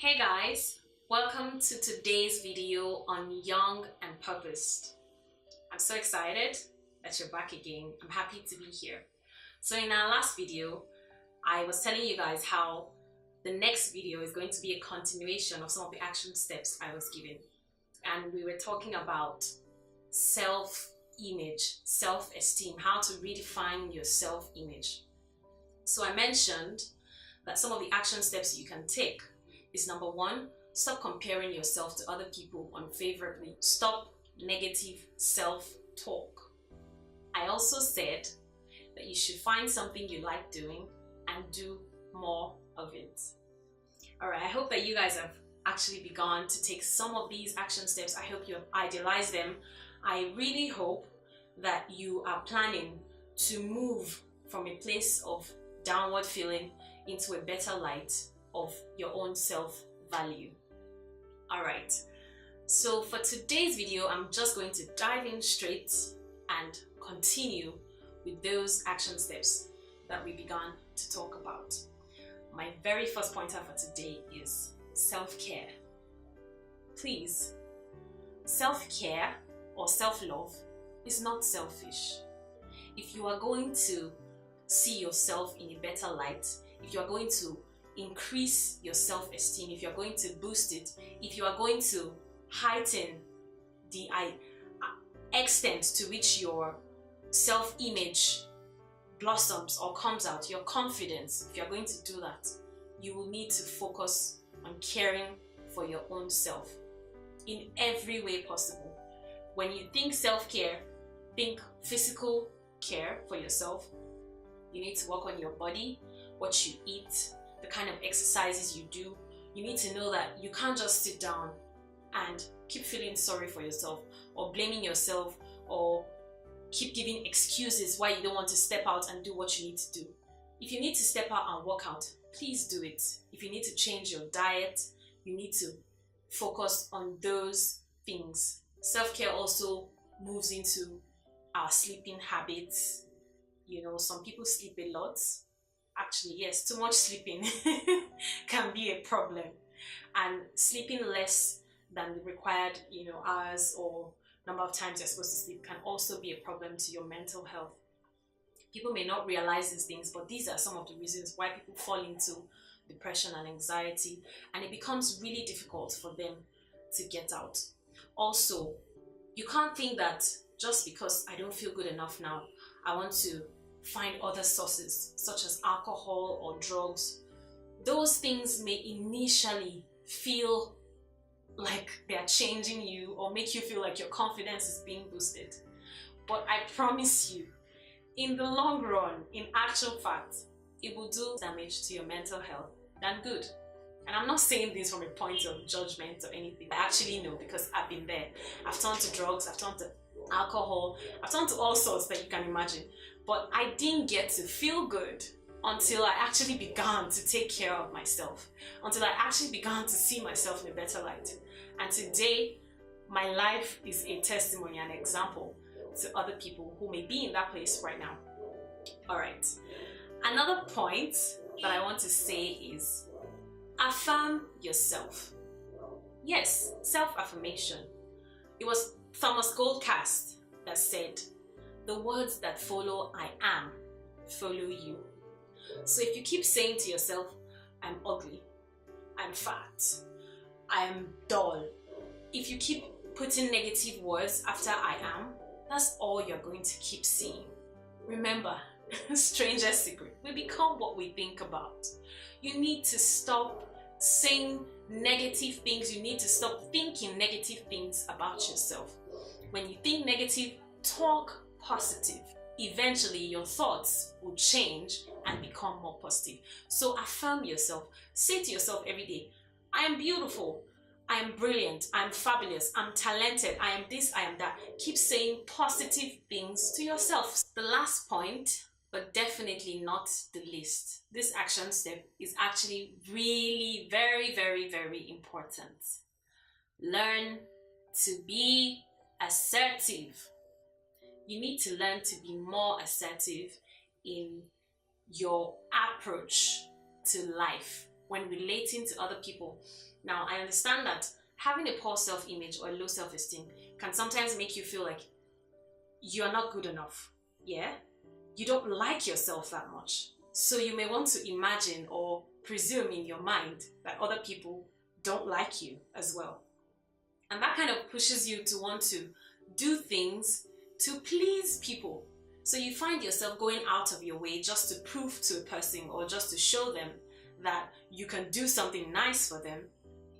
Hey guys, welcome to today's video on Young and Purposed. I'm so excited that you're back again. I'm happy to be here. So in our last video, I was telling you guys how the next video is going to be a continuation of some of the action steps I was given. And we were talking about self-image, self-esteem, how to redefine your self-image. So I mentioned that some of the action steps you can take is number one, stop comparing yourself to other people unfavorably. Stop negative self-talk. I also said that you should find something you like doing and do more of it. Alright, I hope that you guys have actually begun to take some of these action steps. I hope you have idealized them. I really hope that you are planning to move from a place of downward feeling into a better light of your own self-value. Alright, so for today's video, I'm just going to dive in straight and continue with those action steps that we began to talk about. My very first pointer for today is self-care. Please, self-care or self-love is not selfish. If you are going to see yourself in a better light, if you are going to increase your self-esteem, if you're going to boost it, if you are going to heighten the extent to which your self-image blossoms or comes out, your confidence, if you're going to do that, you will need to focus on caring for your own self in every way possible. When you think self-care, think physical care for yourself. You need to work on your body, what you eat, the kind of exercises you do. You need to know that you can't just sit down and keep feeling sorry for yourself or blaming yourself or keep giving excuses why you don't want to step out and do what you need to do. If you need to step out and work out, please do it. If you need to change your diet, you need to focus on those things. Self-care also moves into our sleeping habits. You know, some people sleep a lot. Actually, yes, too much sleeping can be a problem, and sleeping less than the required, hours or number of times you're supposed to sleep can also be a problem to your mental health. People may not realize these things, but these are some of the reasons why people fall into depression and anxiety, and it becomes really difficult for them to get out. Also, you can't think that just because I don't feel good enough now, I want to find other sources such as alcohol or drugs. Those things may initially feel like they are changing you or make you feel like your confidence is being boosted. But I promise you, in the long run, in actual fact, it will do damage to your mental health than good. And I'm not saying this from a point of judgment or anything. I actually know because I've been there. I've turned to drugs, I've turned to alcohol, I've turned to all sorts that you can imagine. But I didn't get to feel good until I actually began to take care of myself, until I actually began to see myself in a better light. And today, my life is a testimony, an example to other people who may be in that place right now. Alright, another point that I want to say is affirm yourself. Yes, self-affirmation. It was Thomas Goldcast that said, "The words that follow I am, follow you." So if you keep saying to yourself, I'm ugly, I'm fat, I'm dull, if you keep putting negative words after I am, that's all you're going to keep seeing. Remember, strangest secret, we become what we think about. You need to stop saying negative things. You need to stop thinking negative things about yourself. When you think negative, talk positive. Eventually your thoughts will change and become more positive. So affirm yourself. Say to yourself every day, I am beautiful, I am brilliant, I am fabulous, I'm talented, I am this, I am that. Keep saying positive things to yourself. The last point, but definitely not the least, this action step is actually really very, very, very important. Learn to be assertive. You need to learn to be more assertive in your approach to life. when relating to other people. Now, I understand that having a poor self-image or low self-esteem can sometimes make you feel like you're not good enough. Yeah? You don't like yourself that much. So you may want to imagine or presume in your mind that other people don't like you as well. And that kind of pushes you to want to do things to please people. So you find yourself going out of your way just to prove to a person or just to show them that you can do something nice for them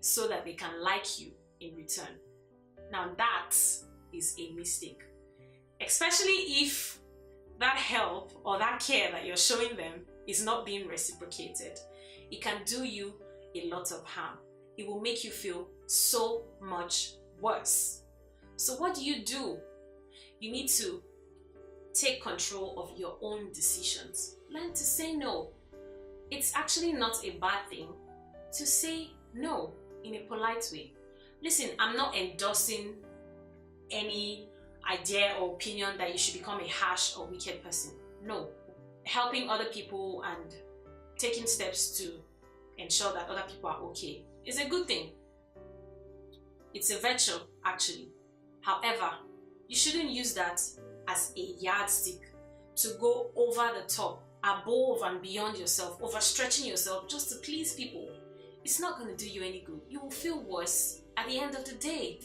so that they can like you in return. Now that is a mistake. Especially if that help or that care that you're showing them is not being reciprocated. It can do you a lot of harm. It will make you feel so much worse. So what do? You need to take control of your own decisions. Learn to say no. It's actually not a bad thing to say no in a polite way. Listen, I'm not endorsing any idea or opinion that you should become a harsh or wicked person. No. Helping other people and taking steps to ensure that other people are okay is a good thing. It's a virtue, actually. However, you shouldn't use that as a yardstick to go over the top, above and beyond yourself, overstretching yourself just to please people. It's not going to do you any good. You will feel worse at the end of the day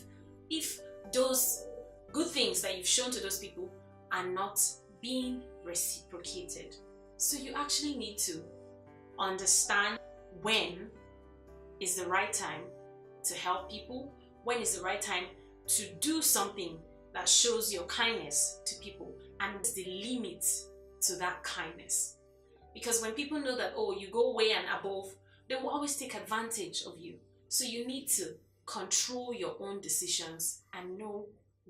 if those good things that you've shown to those people are not being reciprocated. So you actually need to understand when is the right time to help people, when is the right time to do something that shows your kindness to people, and what's the limit to that kindness. Because when people know that, oh, you go way and above, they will always take advantage of you. So you need to control your own decisions and know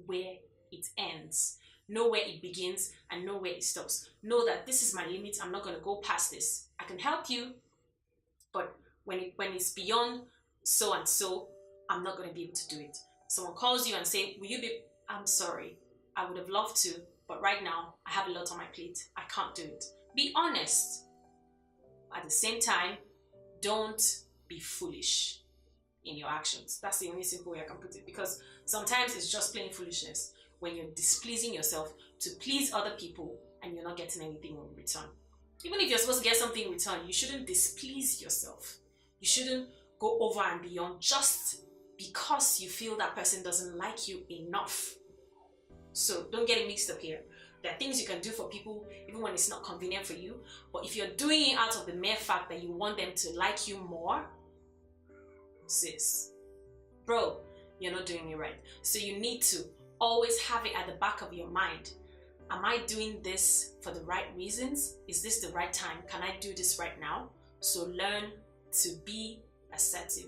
where it ends, know where it begins, and know where it stops. Know that this is my limit. I'm not going to go past this. I can help you, but when it's beyond so and so, I'm not going to be able to do it. Someone calls you and say, will you be, I'm sorry, I would have loved to, but right now I have a lot on my plate. I can't do it. Be honest. At the same time, don't be foolish in your actions. That's the only simple way I can put it, because sometimes it's just plain foolishness when you're displeasing yourself to please other people and you're not getting anything in return. Even if you're supposed to get something in return, you shouldn't displease yourself. You shouldn't go over and beyond just because you feel that person doesn't like you enough. So don't get it mixed up here. There are things you can do for people even when it's not convenient for you. But if you're doing it out of the mere fact that you want them to like you more, sis, bro, you're not doing it right. So you need to always have it at the back of your mind. Am I doing this for the right reasons? Is this the right time? Can I do this right now? So learn to be assertive.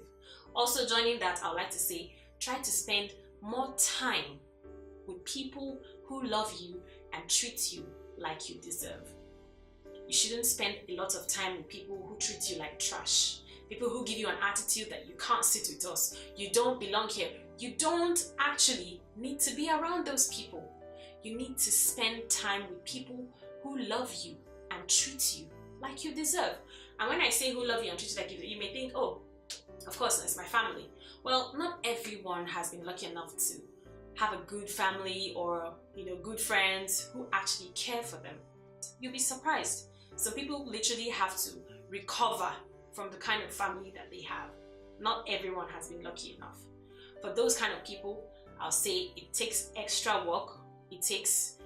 Also joining that, I would like to say, try to spend more time with people who love you and treat you like you deserve. You shouldn't spend a lot of time with people who treat you like trash. People who give you an attitude that you can't sit with us. You don't belong here. You don't actually need to be around those people. You need to spend time with people who love you and treat you like you deserve. And when I say who love you and treat you like you deserve, you may think, oh, of course, it's my family. Well, not everyone has been lucky enough to have a good family or, good friends who actually care for them. You'll be surprised. Some people literally have to recover from the kind of family that they have. Not everyone has been lucky enough. For those kind of people, I'll say it takes extra work. It takes,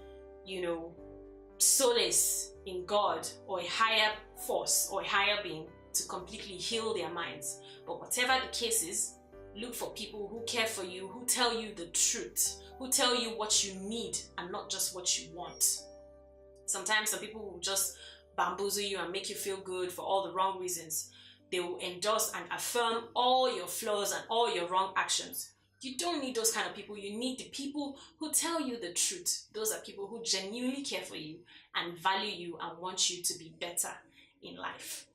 solace in God or a higher force or a higher being to completely heal their minds. But whatever the case is, look for people who care for you, who tell you the truth, who tell you what you need and not just what you want. Sometimes some people will just bamboozle you and make you feel good for all the wrong reasons. They will endorse and affirm all your flaws and all your wrong actions. You don't need those kind of people. You need the people who tell you the truth. Those are people who genuinely care for you and value you and want you to be better in life.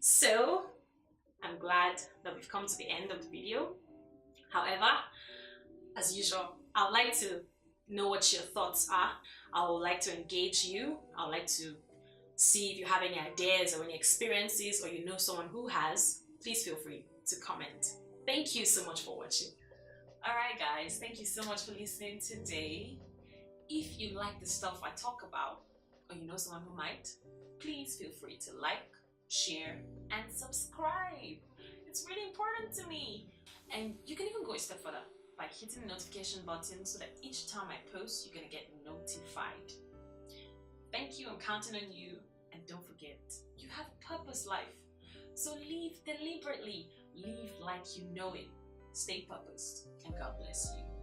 So, I'm glad that we've come to the end of the video. However, as usual, I would like to know what your thoughts are. I would like to engage you. I would like to see if you have any ideas or any experiences, or you know someone who has, please feel free to comment. Thank you so much for watching. Alright guys, thank you so much for listening today. If you like the stuff I talk about, or you know someone who might, please feel free to like, share, and subscribe. It's really important to me. And you can even go a step further by hitting the notification button so that each time I post, you're gonna get notified. Thank you, I'm counting on you. And don't forget, you have purpose life. So live deliberately, live like you know it. Stay purposed, and God bless you.